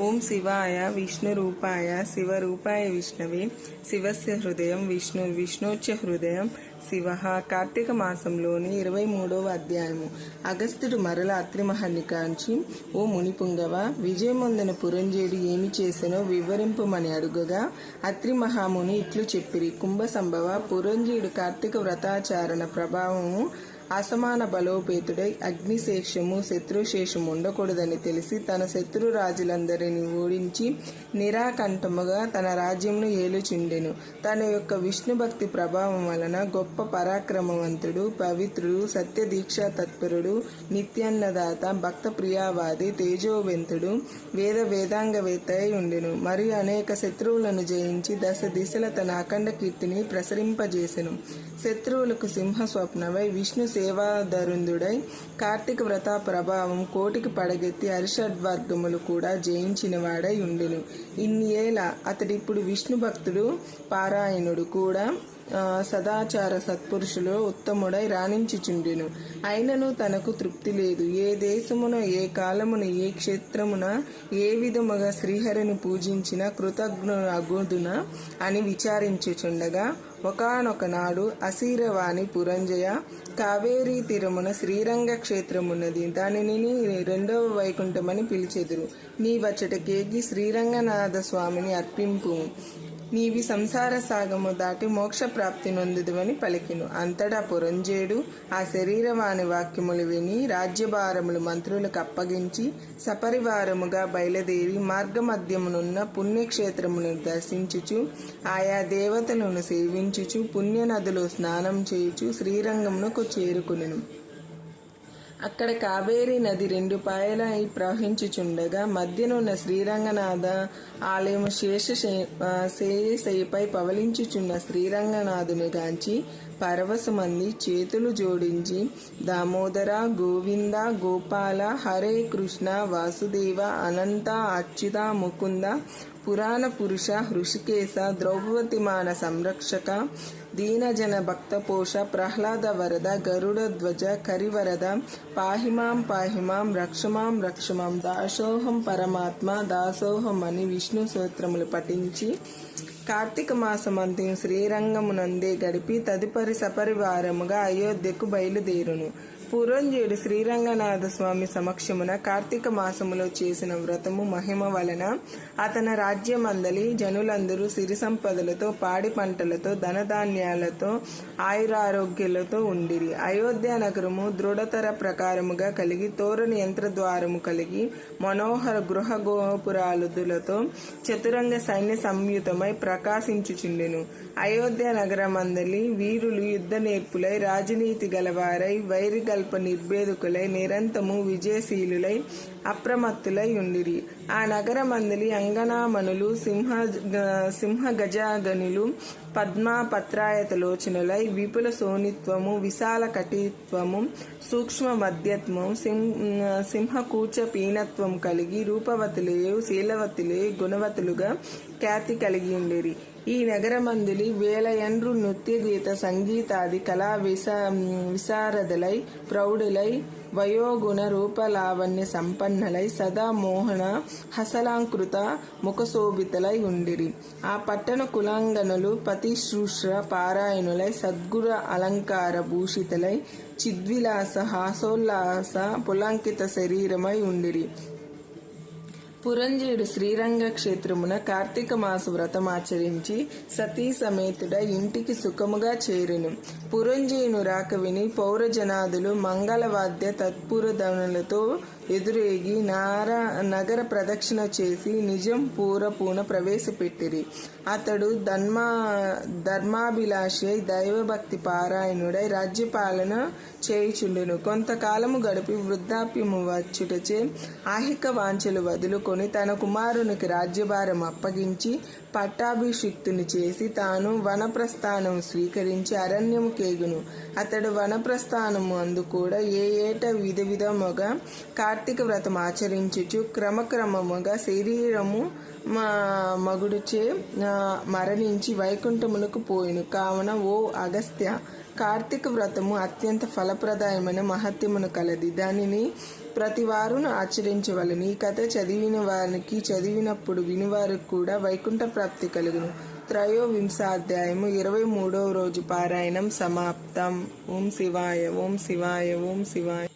ఓం శివాయ విష్ణురూపాయ శివరూపాయ విష్ణవే శివస్య హృదయం విష్ణు విష్ణోచ్చ హృదయం శివ. కార్తీక మాసంలోని 23వ అధ్యాయము. అగస్త్యుడు మరల అత్రి మహర్ని కాంచి, ఓ మునిపుంగవ, విజయమొందిన పురంజేయుడు ఏమి చేసెనో వివరింపమని అడుగగా అత్రి మహాముని ఇట్లు చెప్పిరి. కుంభ సంభవ, పురంజేయుడు కార్తీక వ్రతాచారణ ప్రభావము అసమాన బలోపేతుడై అగ్నిశేషము శత్రుశేషము ఉండకూడదని తెలిసి తన శత్రురాజులందరినీ ఓడించి నిరాకంఠముగా తన రాజ్యమును ఏలుచుండెను. తన యొక్క విష్ణుభక్తి ప్రభావం వలన గొప్ప పరాక్రమవంతుడు, పవిత్రుడు, సత్యదీక్షా తత్పరుడు, నిత్యాన్నదాత, భక్త ప్రియావాది, తేజోవంతుడు, వేదాంగవేత్త అయి ఉండెను. మరియు అనేక శత్రువులను జయించి దశ దిశల తన అఖండ కీర్తిని ప్రసరింపజేసెను. శత్రువులకు సింహ స్వప్నమై విష్ణు సేవాధరుందుడై కార్తీక వ్రత ప్రభావం కోటికి పడగెత్తి హర్షడ్వర్గములు కూడా జయించిన వాడై ఉండెను. ఇన్ని ఏళ్ళ అతడిప్పుడు విష్ణు భక్తుడు, పారాయణుడు కూడా సదాచార సత్పురుషులు ఉత్తముడై రాణించుచుండెను. అయినను తనకు తృప్తి లేదు. ఏ దేశమున, ఏ కాలమున, ఏ క్షేత్రమున ఏ విధముగా శ్రీహరిని పూజించిన కృతజ్ఞ అగుదున అని విచారించుచుండగా ఒకానొక నాడు అశీరవాణి పురంజయ, కావేరీ తీరమున శ్రీరంగ క్షేత్రమున్నది, దానిని 2వ వైకుంఠమని పిలిచెదురు. నీవచ్చటకేగి శ్రీరంగనాథ స్వామిని అర్పింపు, నీవి సంసార సాగము దాటి మోక్ష ప్రాప్తి నొందుదువని పలికిను. అంతటా పురంజేయుడు ఆ శరీరవాణి వాక్యములు విని రాజ్యభారములు మంత్రులకు అప్పగించి సపరివారముగా బయలుదేరి మార్గమధ్యమునున్న పుణ్యక్షేత్రమును దర్శించుచు ఆయా దేవతలను సేవించుచు పుణ్యనదులు స్నానం చేయుచు శ్రీరంగమునకు చేరుకునెను. అక్కడ కావేరీ నది 2 పాయలై ప్రవహించుచుండగా మధ్యనున్న శ్రీరంగనాథ ఆలయము శేషశయ్యపై పవలించుచున్న శ్రీరంగనాథుని గాంచి పరవశమంది చేతులు జోడించి, దామోదర, గోవింద, గోపాల, హరే కృష్ణ, వాసుదేవ, అనంత, అచ్యుత, ముకుంద, పురాణ పురుష, హృషికేశ, ద్రౌపదిమాన సంరక్షక, దీనజన భక్తపోష, ప్రహ్లాద వరద, గరుడ ధ్వజ, కరివరద, పాహిమాం రక్షమాం దాసోహం పరమాత్మ దాసోహం అని విష్ణు స్తోత్రములు పఠించి కార్తీక మాసమంతయు శ్రీరంగమునందే గడిపి తదుపరి సపరివారముగా అయోధ్యకు బయలుదేరును. పురంజేయుడు శ్రీరంగనాథ స్వామి సమక్షమున కార్తీక మాసములో చేసిన వ్రతము మహిమ వలన అతని రాజ్యమందలి జనులందరూ సిరి సంపదలతో, పాడి పంటలతో, ధనధాన్యాలతో, ఆయురారోగ్యాలతో ఉండిరి. అయోధ్య నగరము దృఢతర ప్రకారముగా కలిగి, తోరణ యంత్రద్వారము కలిగి, మనోహర గృహ గోపురాలులతో చతురంగ సైన్య సంయుతమై ప్రకాశించుచుండెను. అయోధ్య నగరమందలి వీరులు యుద్ధ నేర్పులై, రాజనీతి గలవారై, వైరిగల్ప నిర్భేదుకులై, నిరంతము విజయశీలులై, అప్రమత్తులై ఉండిరి. ఆ నగరమందలి అంగనామణులు సింహ గజాగనులు పద్మా పత్రాయతలోచనులై, విపుల సోనిత్వము, విశాల కటిత్వము, సూక్ష్మ మధ్యత్వము, సింహకూచ పీనత్వం కలిగి రూపవతులే, శీలవతులే, గుణవతులుగా ఖ్యాతి కలిగి ఉండిరి. ఈ నగరమందులి వేలయండ్రు నృత్య గీత సంగీతాది కళా విశారదులై, ప్రౌఢులై, వయోగుణ రూపలావణ్య సంపన్నలై, సదా మోహన హసలాంకృత ముఖశోభితలై ఉండిరి. ఆ పట్టణ కులాంగనులు పతిశుశ్ర పారాయణులై, సద్గుణ అలంకార భూషితులై, చిద్విలాస హాసోల్లాస పులంకిత శరీరమై ఉండిరి. పురంజేయుడు శ్రీరంగ క్షేత్రమున కార్తీక మాస వ్రతమాచరించి సతీ సమేతుడ ఇంటికి సుఖముగా చేరెను. పురంజేయును రాక విని పౌరజనాదులు మంగళవాద్య తత్పురధనులతో ఎదురేగి నగర ప్రదక్షిణ చేసి నిజం పూన ప్రవేశపెట్టిరి. అతడు ధర్మాభిలాషి, దైవభక్తి పారాయణుడై రాజ్యపాలన చేయుచుండెను. కొంతకాలము గడిపి వృద్ధాప్యము వచ్చుటచే ఆహిక వాంఛలు వదులుకొని తన కుమారునికి రాజ్యభారం అప్పగించి పట్టాభిషిక్తుని చేసి తాను వనప్రస్థానం స్వీకరించి అరణ్యము కేగును. అతడు వనప్రస్థానము అందు కూడా ఏటా విధముగా కార్తీక వ్రతం ఆచరించుచు క్రమక్రమముగా శరీరము మగుడుచే మరణించి వైకుంఠమునకు పోయిను. కావున ఓ అగస్త్య, కార్తీక వ్రతము అత్యంత ఫలప్రదాయమైన మహత్యమును కలది. దానిని ప్రతి వారును ఆచరించవలను. ఈ కథ చదివిన వారికి, చదివినప్పుడు వినివారికి కూడా వైకుంఠ ప్రాప్తి కలుగును. త్రయోవింశాధ్యాయము 23వ రోజు పారాయణం సమాప్తం. ఓం శివాయ, ఓం శివాయ, ఓం శివాయ.